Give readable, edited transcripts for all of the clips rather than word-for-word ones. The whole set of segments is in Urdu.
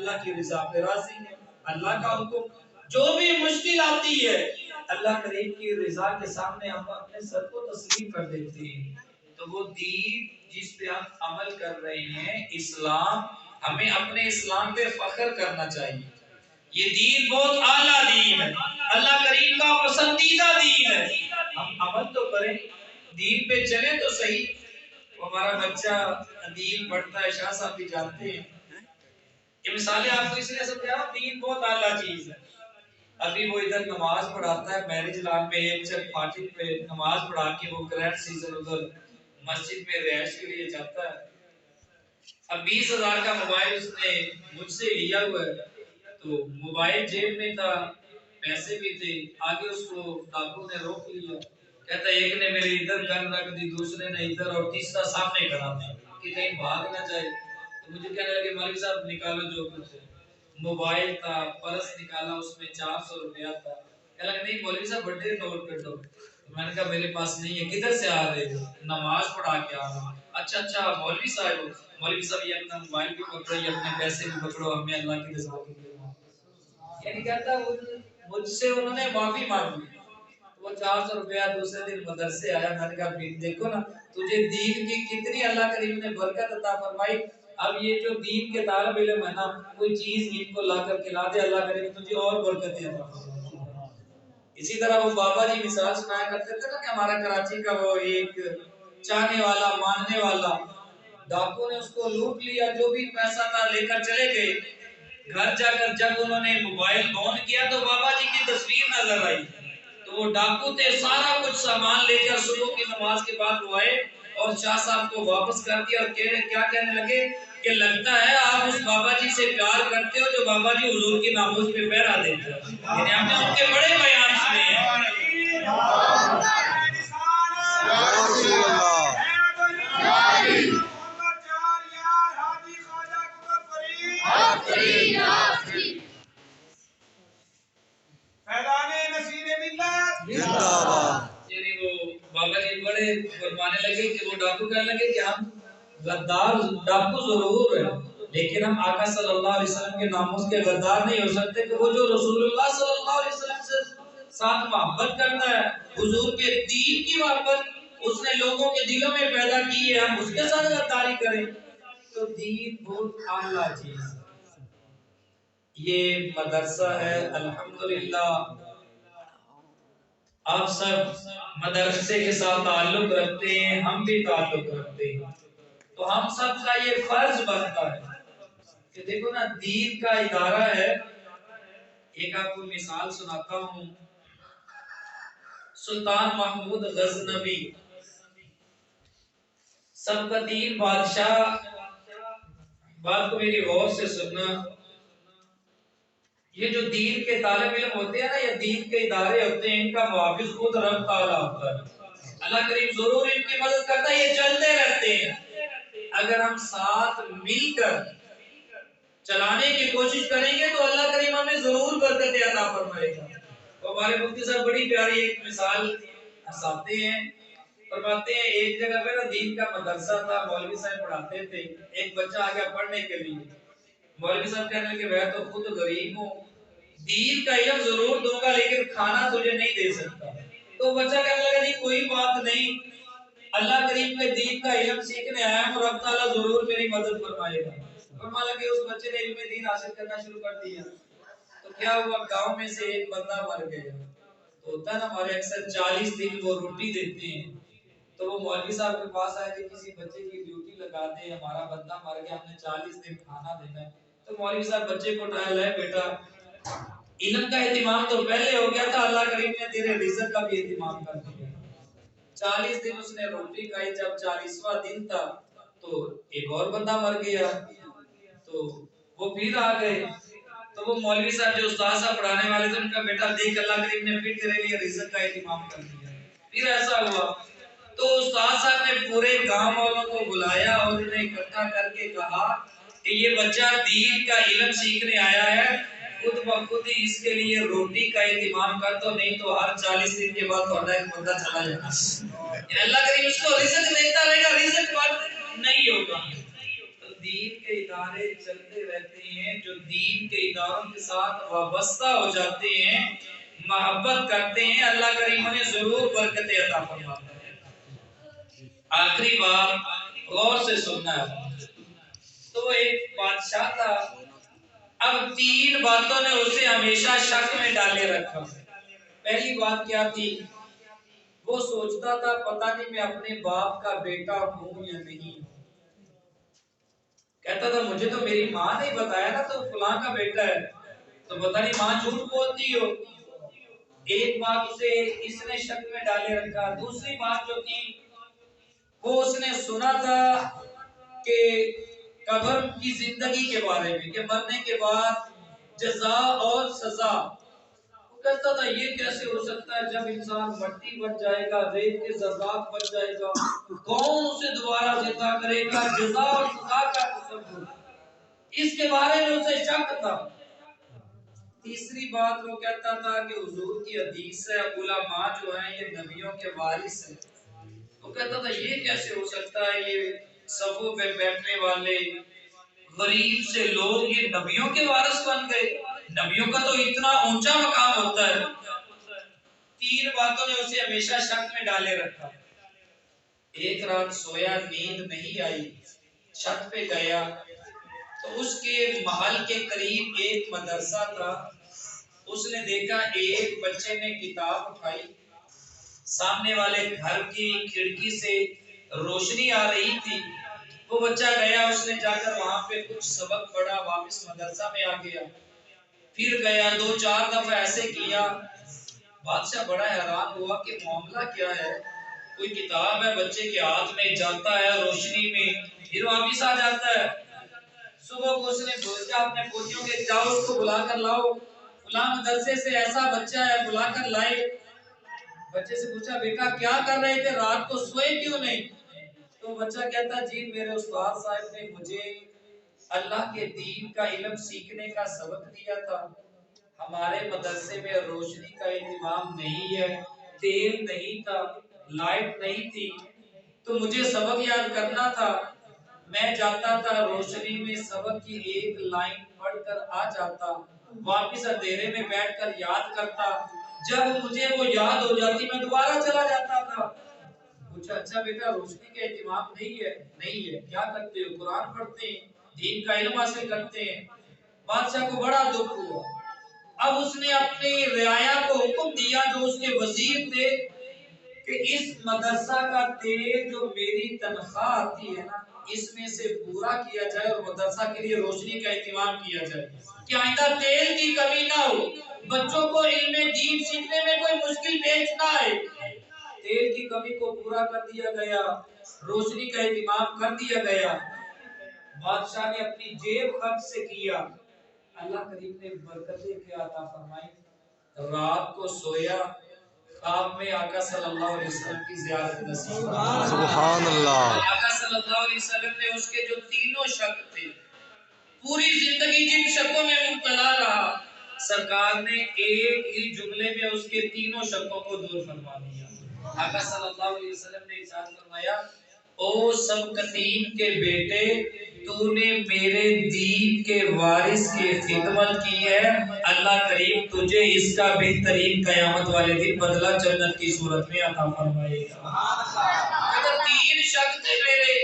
اللہ کی رضا پہ راضی ہیں، اللہ کا حکم جو بھی مشکل آتی ہے اللہ کریم کی رضا کے سامنے ہم اپنے سر کو تسلیم کر دیتے ہیں۔ تو وہ دین جس پہ ہم عمل کر رہے ہیں اسلام، ہمیں اپنے اسلام پہ فخر کرنا چاہیے۔ یہ دین بہت اعلیٰ دین ہے، اللہ کریم کا پسندیدہ دین ہے، ہم عمل تو کریں، دین پہ چلیں تو صحیح۔ ہمارا بچہ دین پڑھتا ہے، شاہ صاحب بھی جانتے ہیں، یہ مثالیں آپ کو اس لیے سمجھا رہا ہوں، دین بہت اعلیٰ چیز ہے۔ ابھی وہ ادھر نماز پڑھاتا ہے میرج لان میں، ایک چل فاٹک پہ نماز پڑھا کے وہ گرینڈ سیزن ادھر مسجد میں رہائش کے لیے جاتا ہے۔ اب 20,000 کا موبائل اس نے مجھ سے لیا ہوا ہے، تو موبائل جیب میں تھا، پیسے بھی تھے، آگے اس کو ڈاکو نے روک لیا، کہتا ہے ایک نے میرے ادھر گن رکھ دی، دوسرے نے ادھر، اور تیسرا سامنے کھڑا تھا کہ کہیں بھاگ نہ جائے۔ تو مجھے کہنے لگے مولوی صاحب نکالو جو کچھ ہے، موبائل تھا، پرس نکالا، اس میں 400 روپیہ تھا، کہنے لگا نہیں مولوی صاحب بڑے نوٹ کر دو۔ میں نے کہا میرے پاس نہیں ہے۔ کدھر سے آ رہے ہو؟ نماز پڑھا کے آ رہا ہوں۔ اچھا مولوی صاحب ہو؟ مولوی صاحب یہ اپنا موبائل بھی پکڑو، یہ اپنے پیسے بھی پکڑو، ہمیں اللہ کی رضا کے لیے۔ یعنی کہتا مجھ سے انہوں نے معافی مانگی، وہ 400 روپیہ دوسرے دن مدرسے آیا۔ میں نے کہا دیکھو نا تجھے دین کی کتنی اللہ کریم نے برکت عطا فرمائی۔ اب یہ جو دین کے طالب علم ہے نا، کوئی چیز ان کو لا کر کھلا دے، اللہ کریم تجھے اور برکتیں عطا فرمائے۔ اسی طرح وہ بابا جی مثال سنایا کرتے تھے نا کہ ہمارا کراچی کا وہ ایک چاہنے والا ماننے والا، ڈاکو نے اس کو لوٹ لیا، جو بھی پیسہ تھا لے کر چلے گئے۔ گھر جا کر جب انہوں نے موبائل آن کیا تو بابا جی کی تصویر نظر آئی، تو وہ ڈاکو تھے، سارا کچھ سامان لے کر صبح کی نماز کے بعد وہ آئے اور شاہ صاحب کو واپس کر دیا، اور کیا کہنے لگے کہ لگتا ہے آپ اس بابا جی سے پیار کرتے ہو جو بابا جی حضور کی ناموز پہ پہرا دیتے ہیں۔ یعنی ہم نے ان کے بڑے بیان سنے ہیں۔ یعنی وہ بابا جی بڑے فرمانے لگے کہ وہ ڈاکو کہنے لگے کہ ہم غدار ڈاکو ضرور ہیں، لیکن ہم آقا صلی اللہ علیہ وسلم کے ناموس کے غدار نہیں ہو سکتے، کہ وہ جو رسول اللہ صلی اللہ علیہ وسلم سے ساتھ محبت کرتا ہے، حضور کے دین کی محبت اس نے لوگوں کے دلوں میں پیدا کی ہے، ہم اس کے ساتھ غداری کریں۔ تو دین بہت اعلیٰ چیز ہے۔ یہ مدرسہ ہے، الحمدللہ آپ سب مدرسے کے ساتھ تعلق رکھتے ہیں، ہم بھی تعلق رکھتے ہیں، تو ہم سب کا یہ فرض بنتا ہے کہ دیکھو نا دین کا ادارہ ہے۔ ایک آپ کو مثال سناتا ہوں، سلطان محمود غزنوی سبکتین بادشاہ، بات کو میری غور سے سننا، یہ جو دین کے طالب علم ہوتے ہیں نا، یہ دین کے ادارے ہوتے ہیں، ان کا محافظ خود رب تعالیٰ ہوتا ہے، اللہ کریم ضرور ان کی مدد کرتا ہے، یہ چلتے رہتے ہیں۔ اگر ہم ساتھ مل کر چلانے کی کوشش کریں گے تو اللہ کریم ہمیں ضرور برکت عطا فرمائے گا۔ تو ہمارے مفتی صاحب بڑی پیاری ایک مثال ہنساتے ہیں، فرماتے ہیں ایک جگہ پہ نا دین کا مدرسہ تھا، مولوی صاحب پڑھاتے تھے، ایک بچہ آ گیا پڑھنے کے لیے، مولوی صاحب کہنے کہ میں تو خود غریب ہوں، دین کا علم ضرور دوں گا لیکن کھانا تجھے نہیں دے سکتا۔ تو بچہ کہنے لگا نہیں کوئی بات نہیں، اللہ کریم کے دین کا علم سیکھنے آیا ہوں، رب تعالیٰ ضرور میری مدد فرمائے گا۔ فرمایا کہ اس بچے نے علم دین حاصل کرنا شروع کر دیا، تو کیا ہوا گاؤں میں سے ایک بندہ مر گیا۔ تو ہوتا ہے نا ہمارے اکثر 40 دن وہ روٹی دیتے ہیں، تو وہ مولوی صاحب کے پاس آئے کہ کسی بچے کی ڈیوٹی لگا دے، ہمارا بندہ مر گیا، ہم نے 40 دن کھانا دینا ہے۔ تو مولوی صاحب بچے کو اٹھایا، لے بیٹا علم کا اہتمام تو پہلے ہو گیا تھا، اللہ کریم نے تیرے رزق کا بھی اہتمام کر دیا۔ 40 دن اس نے روٹی کھائی، جب 40واں دن تھا تو ایک اور بندہ مر گیا، تو وہ پھر آ گئے، تو وہ مولوی صاحب جو استاد صاحب پڑھانے والے تھے ان کا بیٹا دیکھ اللہ کریم نے پھر تیرے لیے رزق کا اہتمام کر دیا۔ پھر ایسا ہوا تو استاد صاحب نے پورے گاؤں والوں کو بلایا اور انہیں اکٹھا کر کے کہا کہ یہ بچہ دین کا علم سیکھنے آیا ہے، خود بخود ہی اس کے لیے روٹی کا اہتمام کر دو، نہیں تو ہر 40 دن کے بعد تھوڑا ایک بندہ چلا جائے گا۔ اللہ کریم اس کو رزق دیتا رہے گا، رزق بند نہیں ہوگا۔ دین کے ادارے چلتے رہتے ہیں، جو دین کے اداروں کے ساتھ وابستہ ہو جاتے ہیں، محبت کرتے ہیں، اللہ کریم انہیں ضرور برکتیں عطا فرماتا ہے۔ آخری بات غور سے سننا ہے۔ تو ایک بادشاہ تھا، اب تین باتوں نے اسے ہمیشہ شک میں ڈالے رکھا۔ پہلی بات کیا تھی؟ وہ سوچتا تھا پتہ نہیں میں اپنے باپ کا بیٹا ہوں یا نہیں۔ کہتا تھا مجھے تو میری ماں نے بتایا نا تو فلاں کا بیٹا ہے، تو پتہ نہیں ماں جھوٹ بولتی ہو۔ ایک بات اسے اس نے شک میں ڈالے رکھا۔ دوسری بات جو تھی وہ اس نے سنا تھا کہ قبر کی زندگی کے بارے میں، کہ مرنے کے بعد جزا اور سزا۔ وہ کہتا تھا یہ کیسے ہو سکتا ہے، جب انسان مٹی بن جائے گا، ریت کے ذرات بن جائے گا، کون اسے دوبارہ زندہ کرے گا؟ جزا اور سزا کا تصور، اس کے بارے میں اسے شک تھا۔ تیسری بات وہ کہتا تھا کہ حضور کی حدیث ہے علماء جو ہیں یہ نبیوں کے وارث ہیں۔ وہ کہتا تھا یہ کیسے ہو سکتا ہے، یہ صفوں پہ بیٹھنے والے غریب سے لوگ یہ نبیوں کے وارث بن گئے؟ نبیوں کا تو اتنا اونچا مقام ہوتا ہے۔ تین باتوں نے اسے ہمیشہ شک میں ڈالے رکھا۔ ایک رات سویا، نیند نہیں آئی، چھت پہ گیا تو اس کے محل کے قریب ایک مدرسہ تھا۔ اس نے دیکھا ایک بچے نے کتاب اٹھائی، سامنے والے گھر کی کھڑکی سے روشنی آ رہی تھی۔ وہ بچہ گیا، اس نے جا کر وہاں پہ کچھ سبق پڑھا، واپس مدرسہ میں آ گیا، پھر گیا، دو چار دفعہ ایسے کیا۔ بادشاہ بڑا حیران ہوا کہ معاملہ کیا ہے، کوئی کتاب ہے بچے کے ہاتھ میں، جاتا ہے روشنی میں، پھر واپس آ جاتا ہے۔ صبح کو اس نے بھیجا اپنے فوجیوں کے، جاؤ اس کو بلا کر لاؤ، فلاں مدرسے سے ایسا بچہ ہے، بلا کر لائے۔ بچے سے پوچھا بیٹا کیا کر رہے تھے، رات کو سوئے کیوں نہیں؟ تو بچہ کہتا جی میرے استاد صاحب نے مجھے اللہ کے دین کا علم سیکھنے کا سبق دیا تھا، ہمارے مدرسے میں روشنی کا انتظام نہیں ہے، تیل نہیں تھا، لائٹ نہیں تھی، تو مجھے سبق یاد کرنا تھا، میں جاتا تھا روشنی میں سبق کی ایک لائن پڑھ کر آ جاتا، واپس اندھیرے میں بیٹھ کر یاد کرتا، جب مجھے وہ یاد ہو جاتی میں دوبارہ چلا جاتا تھا۔ پوچھا اچھا بیٹا روشنی کا اہتمام نہیں ہے؟ نہیں ہے۔ کیا کرتے ہو؟ قرآن پڑھتے ہیں، دین کا علم حاصل کرتے ہیں۔ بادشاہ کو بڑا دکھ ہوا۔ اب اس نے اپنی رعایا کو حکم دیا جو اس کے وزیر تھے کہ اس مدرسہ کا تیل جو میری تنخواہ آتی ہے نا اس میں سے پورا کیا جائے اور مدرسہ کے لیے روشنی کا اہتمام کیا جائے کہ آئندہ تیل کی کمی نہ ہو، بچوں کو علم دین سیکھنے میں کوئی مشکل پیش نہ آئے۔ تیل کی کمی کو پورا کر دیا گیا، روشنی کا اہتمام کر دیا گیا۔ بادشاہ نے اپنی جیب خرچ سے کیا، اللہ کریم نے برکتیں کیا عطا فرمائی۔ رات کو سویا، خواب میں آقا صلی اللہ علیہ وسلم کی زیارت نصیب ہوئی۔ سبحان اللہ۔ آقا صلی اللہ علیہ وسلم نے اس کے جو تینوں شک تھے، پوری زندگی جن شکوں میں مبتلا رہا، سرکار نے ایک ہی جملے میں اس کے تینوں شکوں کو دور فرما دیا۔ آقا صلی اللہ علیہ وسلم نے ارشاد فرمایا او سب قتیم کے بیٹے، تو نے میرے دین کے وارث کی خدمت کی ہے، اللہ کریم تجھے اس کا بہترین قیامت والے دن بدلہ جنت کی صورت میں عطا فرمائے گا۔ تین شک تھے میرے،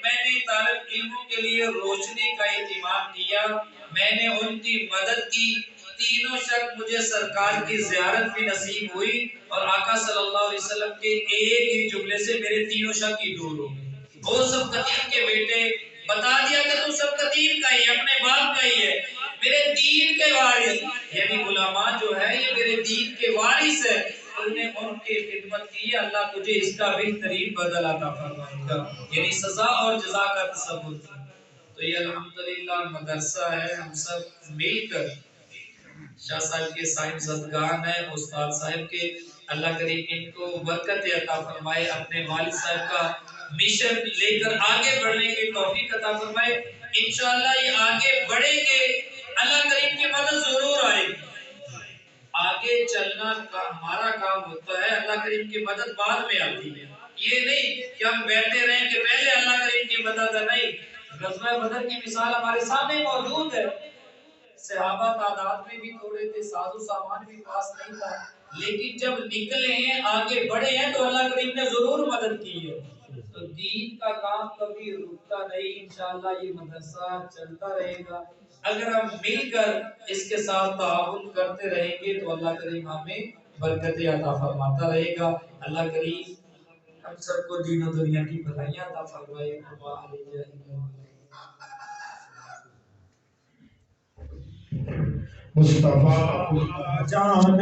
میں نے طالب علموں کے لیے روشنی کا اہتمام کیا، میں نے ان کی مدد کی، تینوں شک مجھے سرکار کی زیارت بھی نصیب ہوئی اور آقا صلی اللہ علیہ وسلم کے ایک ہی جملے سے میرے تینوں شک ہی دور ہو گئے۔ وہ سب قتیم کے بیٹے، بتا دیا کہ تو سب قتیم کا ہی اپنے باپ کا ہی ہے، میرے دین کے وارث، یعنی علماء جو ہے یہ میرے دین کے وارث ہے، تو نے ان کی خدمت کی، اللہ تجھے اس کا بہترین بدل عطا فرمائے گا، یعنی سزا اور جزا کا تصور تھا۔ تو یہ الحمدللہ مدرسہ ہے، ہم سب مل کر شاہ صاحب کے صاحبزادگان ہیں، استاد صاحب کے، اللہ کریم ان کو برکت عطا فرمائے، اپنے والد صاحب کا مشن لے کر آگے بڑھنے کی توفیق عطا فرمائے۔ انشاءاللہ یہ آگے بڑھیں گے، اللہ کریم کی مدد ضرور آئے گی۔ آگے چلنا ہمارا کام ہوتا ہے، اللہ کریم کی مدد بعد میں آتی ہے۔ یہ نہیں کہ ہم بیٹھے رہیں کہ پہلے اللہ کریم کی مدد ہے، نہیں، غزوہ بدر کی مثال ہمارے سامنے موجود ہے. صحابہ تعداد میں بھی تھوڑے تھے، ساز و سامان بھی پاس نہیں تھا، لیکن جب نکلے ہیں آگے بڑھے ہیں تو اللہ کریم نے ضرور مدد کی ہے. تو دین کا کام کبھی رکتا نہیں، انشاءاللہ یہ مدرسہ چلتا رہے گا. اگر ہم مل کر اس کے ساتھ تعاون کرتے رہیں گے تو اللہ کریم ہمیں برکت عطا فرماتا رہے گا. اللہ کریم ہم سب کو دین و دنیا کی بھلائیاں عطا فرمائے. مصطفیٰ جان